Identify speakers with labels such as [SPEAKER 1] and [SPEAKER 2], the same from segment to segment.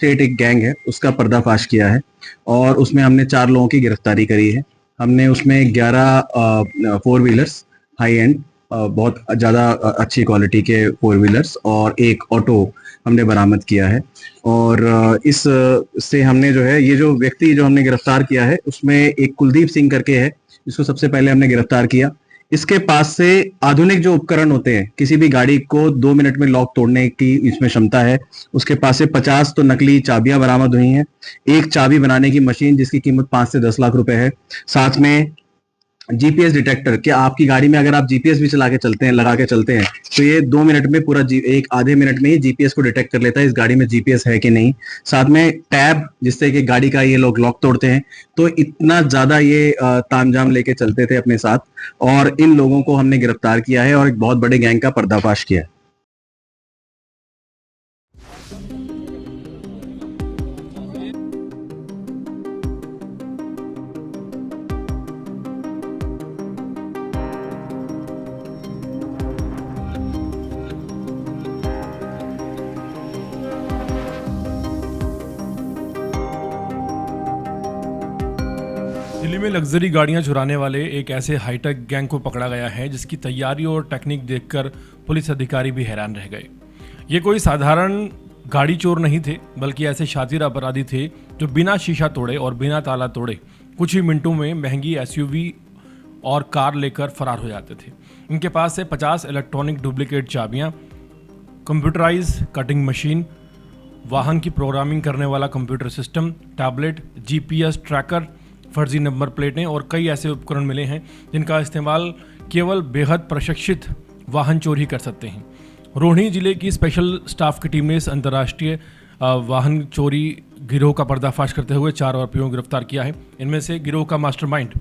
[SPEAKER 1] State एक gang है उसका पर्दाफाश किया है और उसमें हमने 4 लोगों की गिरफ्तारी करी है। हमने उसमें 11 फोर व्हीलर्स हाई एंड बहुत ज़्यादा अच्छी क्वालिटी के फोर व्हीलर्स और एक ऑटो हमने बरामद किया है। और इस से हमने जो है ये जो व्यक्ति जो हमने गिरफ्तार किया है उसमें एक कुलदीप सिंह करके है, इसको सबसे पहले हमने गिरफ्तार किया। इसके पास से आधुनिक जो उपकरण होते हैं, किसी भी गाड़ी को 2 मिनट में लॉक तोड़ने की इसमें क्षमता है। उसके पास से 50 तो नकली चाबियां बरामद हुई हैं, एक चाबी बनाने की मशीन जिसकी कीमत 5 से 10 लाख रुपए है, साथ में जीपीएस डिटेक्टर। क्या आपकी गाड़ी में अगर आप जीपीएस भी चला के चलते हैं, लगा के चलते हैं, तो ये 2 मिनट में पूरा एक आधे मिनट में ही जीपीएस को डिटेक्ट कर लेता है इस गाड़ी में जीपीएस है कि नहीं। साथ में टैब, जिससे कि गाड़ी का ये लोग लॉक तोड़ते हैं। तो इतना ज्यादा ये तामझाम लेके चलते थे अपने साथ, और इन लोगों को हमने गिरफ्तार किया है और एक बहुत बड़े गैंग का पर्दाफाश किया है।
[SPEAKER 2] दिल्ली में लग्जरी गाड़ियां चुराने वाले एक ऐसे हाईटेक गैंग को पकड़ा गया है जिसकी तैयारी और टेक्निक देखकर पुलिस अधिकारी भी हैरान रह गए। ये कोई साधारण गाड़ी चोर नहीं थे, बल्कि ऐसे शातिर अपराधी थे जो बिना शीशा तोड़े और बिना ताला तोड़े कुछ ही मिनटों में महंगी एसयूवी और कार लेकर फरार हो जाते थे। इनके पास से 50 इलेक्ट्रॉनिक डुप्लीकेट चाबियाँ, कंप्यूटराइज कटिंग मशीन, वाहन की प्रोग्रामिंग करने वाला computer system, tablet, GPS tracker, फर्जी नंबर प्लेटें और कई ऐसे उपकरण मिले हैं जिनका इस्तेमाल केवल बेहद प्रशिक्षित वाहन चोर ही कर सकते हैं। रोहिणी जिले की स्पेशल स्टाफ की टीम ने इस अंतर्राष्ट्रीय वाहन चोरी गिरोह का पर्दाफाश करते हुए 4 आरोपियों को गिरफ्तार किया है। इनमें से गिरोह का मास्टरमाइंड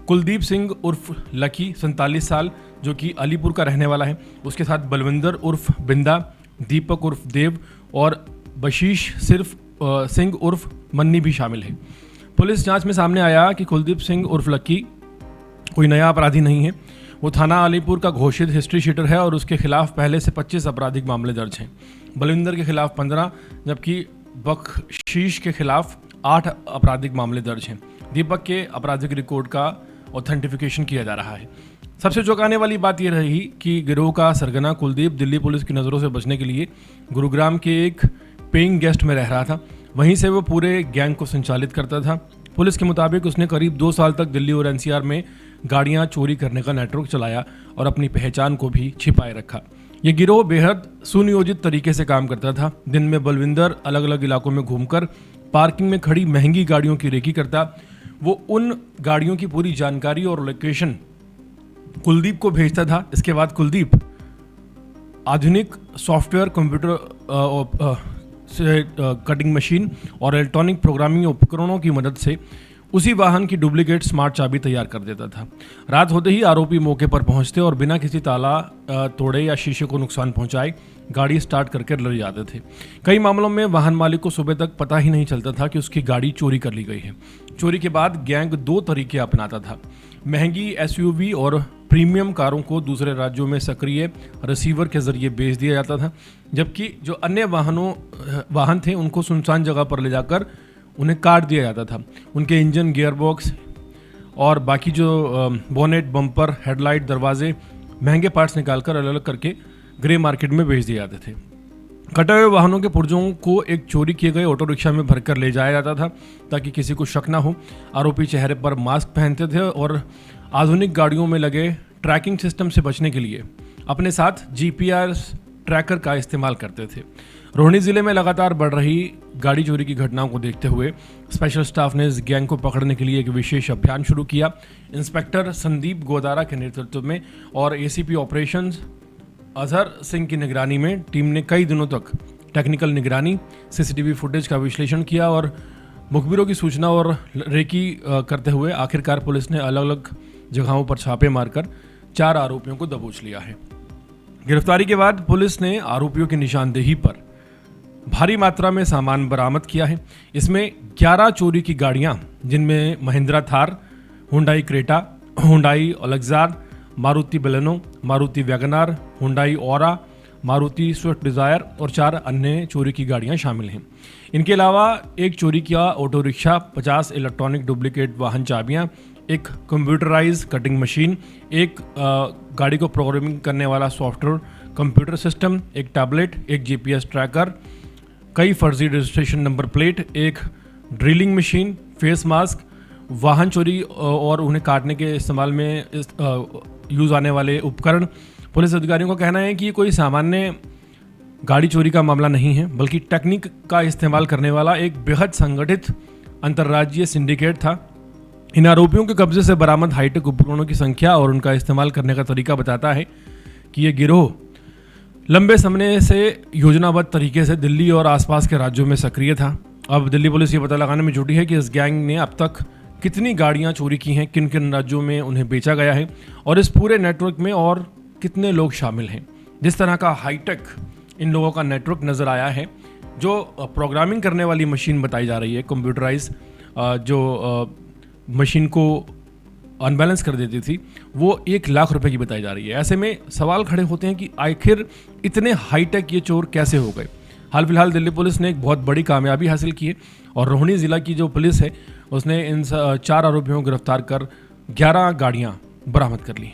[SPEAKER 2] कुलदीप सिंह उर्फ लकी 47 साल जो कि अलीपुर का रहने वाला है, उसके साथ बलविंदर उर्फ बिंदा, दीपक उर्फ देव और बशीष सिंह उर्फ मन्नी भी शामिल है। पुलिस जांच में सामने आया कि कुलदीप सिंह उर्फ लक्की कोई नया अपराधी नहीं है। वो थाना अलीपुर का घोषित हिस्ट्री शीटर है और उसके खिलाफ पहले से 25 आपराधिक मामले दर्ज हैं। बलविंदर के खिलाफ 15 जबकि बख्शीश के खिलाफ 8 आपराधिक मामले दर्ज हैं। दीपक के आपराधिक रिकॉर्ड का ऑथेंटिफिकेशन किया जा रहा है। सबसे चौंकाने वाली बात यह रही कि गिरोह का सरगना कुलदीप दिल्ली पुलिस की नज़रों से बचने के लिए गुरुग्राम के एक पेइंग गेस्ट में रह रहा था। वहीं से वो पूरे गैंग को संचालित करता था। पुलिस के मुताबिक उसने करीब 2 साल तक दिल्ली और एनसीआर में गाड़ियां चोरी करने का नेटवर्क चलाया और अपनी पहचान को भी छिपाए रखा। ये गिरोह बेहद सुनियोजित तरीके से काम करता था। दिन में बलविंदर अलग अलग इलाकों में घूमकर पार्किंग में खड़ी महंगी गाड़ियों की रेकी करता। वो उन गाड़ियों की पूरी जानकारी और लोकेशन कुलदीप को भेजता था। इसके बाद कुलदीप आधुनिक सॉफ्टवेयर, कंप्यूटर से कटिंग मशीन और इलेक्ट्रॉनिक प्रोग्रामिंग उपकरणों की मदद से उसी वाहन की डुप्लीकेट स्मार्ट चाबी तैयार कर देता था। रात होते ही आरोपी मौके पर पहुंचते और बिना किसी ताला तोड़े या शीशे को नुकसान पहुंचाए गाड़ी स्टार्ट करके लड़ जाते थे। कई मामलों में वाहन मालिक को सुबह तक पता ही नहीं चलता था कि उसकी गाड़ी चोरी कर ली गई है। चोरी के बाद गैंग 2 तरीके अपनाता था। महंगी एसयूवी और प्रीमियम कारों को दूसरे राज्यों में सक्रिय रिसीवर के जरिए बेच दिया जाता था, जबकि जो अन्य वाहन थे उनको सुनसान जगह पर ले जाकर उन्हें काट दिया जाता था। उनके इंजन, गियरबॉक्स और बाकी जो बोनेट, बम्पर, हेडलाइट, दरवाजे, महंगे पार्ट्स निकालकर अलग अलग करके ग्रे मार्केट में बेच दिए जाते थे। कटे हुए वाहनों के पुर्जों को एक चोरी किए गए ऑटो रिक्शा में भरकर ले जाया जाता था ताकि किसी को शक ना हो। आरोपी चेहरे पर मास्क पहनते थे और आधुनिक गाड़ियों में लगे ट्रैकिंग सिस्टम से बचने के लिए अपने साथ जीपीएस ट्रैकर का इस्तेमाल करते थे। रोहिणी जिले में लगातार बढ़ रही गाड़ी चोरी की घटनाओं को देखते हुए स्पेशल स्टाफ ने इस गैंग को पकड़ने के लिए एक विशेष अभियान शुरू किया। इंस्पेक्टर संदीप गोदारा के नेतृत्व में और एसीपी ऑपरेशंस अजहर सिंह की निगरानी में टीम ने कई दिनों तक टेक्निकल निगरानी, सीसीटीवी फुटेज का विश्लेषण किया और मुखबिरों की सूचना और रेकी करते हुए आखिरकार पुलिस ने अलग अलग जगहों पर छापे मारकर 4 आरोपियों को दबोच लिया है। गिरफ्तारी के बाद पुलिस ने आरोपियों की निशानदेही पर भारी मात्रा में सामान बरामद किया है। इसमें 11 चोरी की गाड़ियां, जिनमें Mahindra Thar, Hyundai Creta, Hyundai Alcazar, Maruti Baleno, Maruti WagonR, Hyundai Aura, Maruti Swift Dzire और 4 अन्य चोरी की गाड़ियां शामिल हैं। इनके अलावा एक चोरी किया ऑटो रिक्शा, 50 इलेक्ट्रॉनिक डुप्लीकेट वाहन चाबियां, एक कंप्यूटराइज कटिंग मशीन, एक गाड़ी को प्रोग्रामिंग करने वाला सॉफ्टवेयर कंप्यूटर सिस्टम, एक टैबलेट, एक जीपीएस ट्रैकर, कई फर्जी रजिस्ट्रेशन नंबर प्लेट, एक ड्रिलिंग मशीन, फेस मास्क, वाहन चोरी और उन्हें काटने के इस्तेमाल में यूज़ आने वाले उपकरण। पुलिस अधिकारियों का कहना है कि ये कोई सामान्य गाड़ी चोरी का मामला नहीं है, बल्कि टेक्निक का इस्तेमाल करने वाला एक बेहद संगठित अंतर्राज्यीय सिंडिकेट था। इन आरोपियों के कब्जे से बरामद हाईटेक उपकरणों की संख्या और उनका इस्तेमाल करने का तरीका बताता है कि ये गिरोह लंबे समय से योजनाबद्ध तरीके से दिल्ली और आसपास के राज्यों में सक्रिय था। अब दिल्ली पुलिस ये पता लगाने में जुटी है कि इस गैंग ने अब तक कितनी गाड़ियां चोरी की हैं, किन किन राज्यों में उन्हें बेचा गया है और इस पूरे नेटवर्क में और कितने लोग शामिल हैं। जिस तरह का हाईटेक इन लोगों का नेटवर्क नज़र आया है, जो प्रोग्रामिंग करने वाली मशीन बताई जा रही है, कंप्यूटराइज जो मशीन को अनबैलेंस कर देती थी, वो 1 लाख रुपए की बताई जा रही है। ऐसे में सवाल खड़े होते हैं कि आखिर इतने हाईटेक ये चोर कैसे हो गए। हाल फिलहाल दिल्ली पुलिस ने एक बहुत बड़ी कामयाबी हासिल की है और रोहिणी ज़िला की जो पुलिस है उसने इन 4 आरोपियों को गिरफ्तार कर 11 गाड़ियां बरामद कर ली।